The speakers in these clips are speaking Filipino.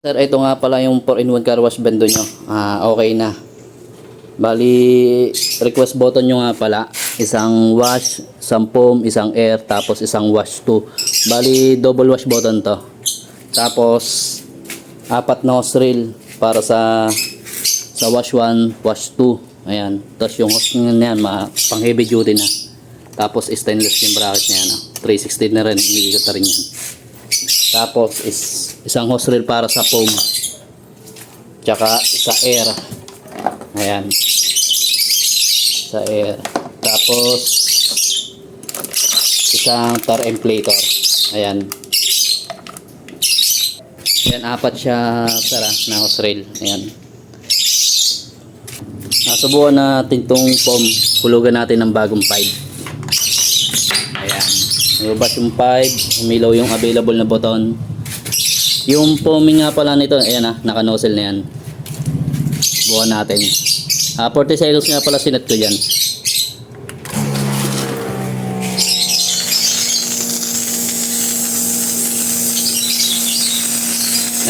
Sir, ito nga pala yung 4-in-1 car wash bando nyo. Okay na. Bali, request button nyo nga pala. Isang wash, isang foam, isang air, tapos isang wash 2. Bali, double wash button to. Tapos, 4 nostril para sa wash 1, wash 2. Ayan. Tapos yung hose nyo na yan, pang heavy duty na. Tapos, stainless yung bracket niya. 360 na rin. Umiikot na rin yan. Tapos isang hose reel para sa foam. Tsaka sa air. Ayan. Sa air. Tapos isang tar inflator. Ayan. Ayan, 4 siya na hose reel. Ayan. Subukan natin tong foam. Hulugan natin ng bagong pipe. Ayan. Lumabas yung pipe, umilaw yung available na button. Yung foaming nga pala nito, ayan naka-nozzle na yan. Buwan natin. 40 seconds nga pala sinet ko yan.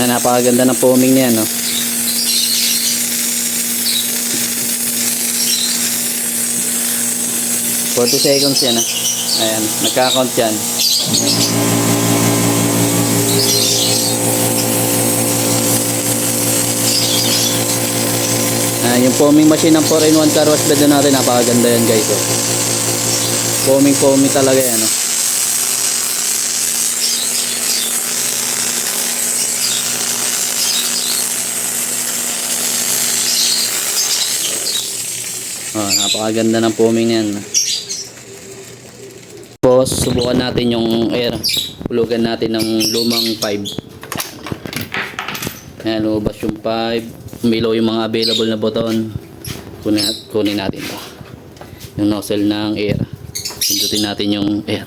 Ayan, napakaganda ng foaming na yan, no? $40 seconds yan, ha? Ayan, nagka-count yan. Yung foaming machine ng 4-in-1 car wash bed natin, napakaganda yan guys. Foaming talaga yan. Napakaganda ng foaming yan. Tapos subukan natin yung air. Hulugan natin ng lumang 5. Ayan, lumabas yung 5. Umilaw yung mga available na button. Kunin natin to. Yung nozzle ng air. Pindutin natin yung air.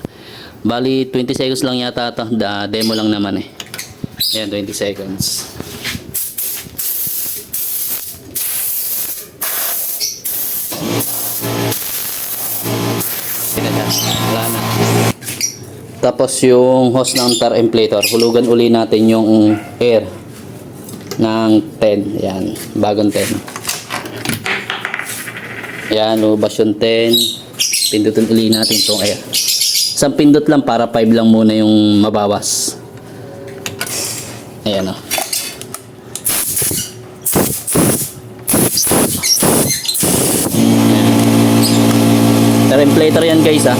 Bali 20 seconds lang yata ito. Demo lang naman eh. Ayan, 20 seconds. Wala na. Tapos yung hose ng tar inflator, hulugan uli natin yung air ng 10. Yan, bagong 10. Yan, lumabas yung 10. Pindutin uli natin itong air. Isang pindot lang para 5 lang muna yung mabawas. Ayan o. Tar inflator yan guys ha.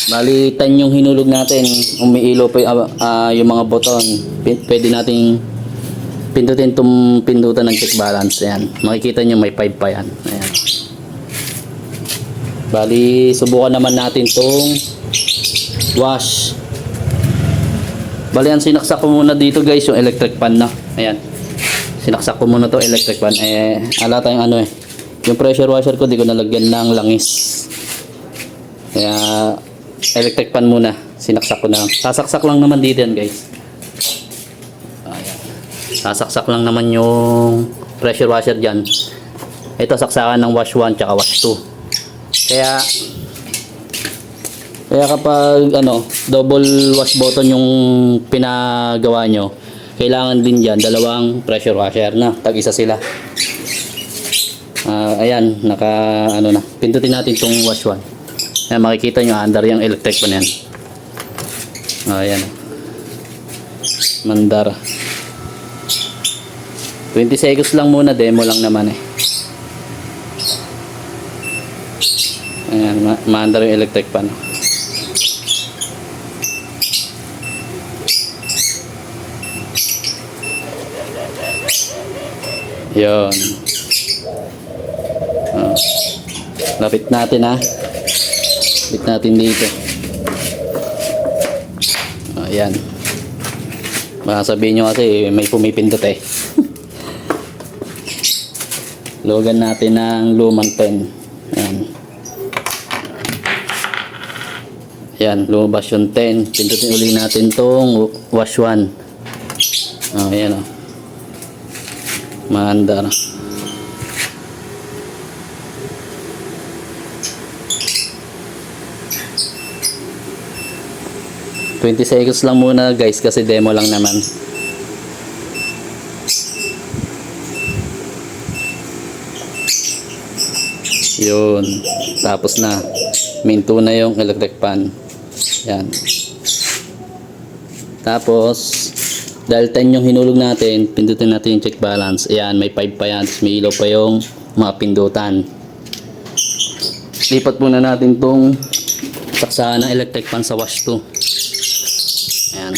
Bali 10 yung hinulog natin. Umiilo pa yung mga button. Pwede nating pindutin itong pindutan ng check balance. Ayan. Makikita nyo may 5 pa yan. Ayan. Bali subukan naman natin itong wash. Bali yan, sinaksak ko muna dito guys yung electric fan na. Ayan. Sinaksak ko muna to electric fan. Ala tayong yung pressure washer ko di ko nalagyan ng langis. Kaya electric fan muna. Sinaksak ko na. Sasaksak lang naman dito yan guys. Ayan. Sasaksak lang naman yung pressure washer dyan. Ito saksakan ng wash 1 tsaka wash 2. Kaya kapag double wash button yung pinagawa nyo, kailangan din dyan dalawang pressure washer na. Tag-isa sila. Ayan, na. Pindutin natin itong wash 1. Ayan, makikita nyo under yung electric pan yan. Ayan. Mandar. 20 seconds lang muna, demo lang naman eh. Ayan, maandar yung electric pan. Yun. Lapit natin ha. Lapit natin dito. Ayan. Baka sabihin nyo kasi may pumipindot eh. Logan natin ng lumang pen. Ayan. Ayan, lumabas yung 10. Pindutin uli natin tong wash 1. Ayan o. Maandar. 20 seconds lang muna guys kasi demo lang naman. Yun. Tapos na. Minto na yung electric fan. Yan. Tapos, dahil 10 yung hinulog natin, pindutin natin yung check balance. Ayan, may 5 pa yan. Tapos may ilaw pa yung mga pindutan. Lipat muna natin tong saksahan ng electric fan sa wash 2. Ayan.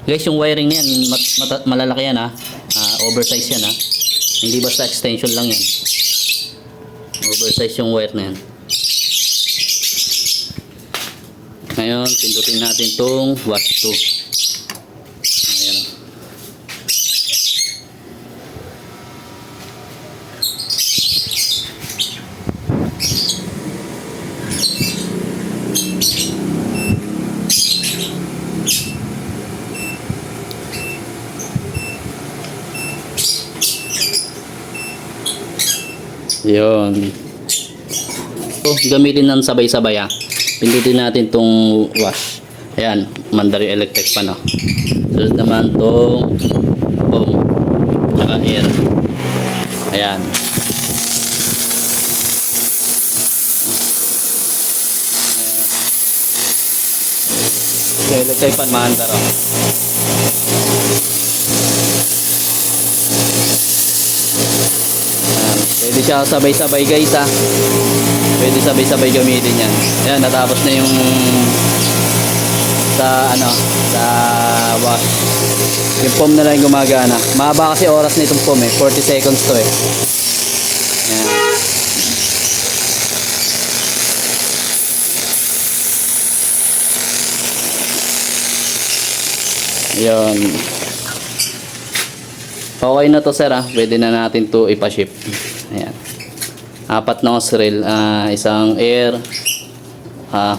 Guys, yung wiring na yan, malalaki yan ha. Oversize yan ha. Hindi basta extension lang yan. Oversize yung wire na yan. Ngayon, pindutin natin tong wash 2. Ayan. Yun. So, gamitin ng sabay-sabay ha. Pindutin natin tong wash. Ayan, mandari electric pan oh. Sunod naman tong foam. Tsaka air. Ayan. Okay, electric pan maandar oh. Pwede siya sabay-sabay guys ha. Pwede sabay-sabay gamitin yan. Ayan, natapos na yung sa wash. Yung foam na lang yung gumagana. Mahaba kasi oras na itong foam eh. 40 seconds to eh. Ayan. Ayan. Okay na to sir ha. Pwede na natin to ipa-ship. Ayan. 4 na hose reel. Isang air.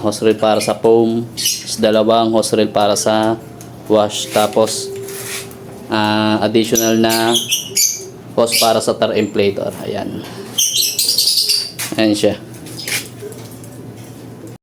Hose reel para sa foam. 2 hose reel para sa wash. Tapos additional na hose para sa tar inflator. Ayan. Ayan siya.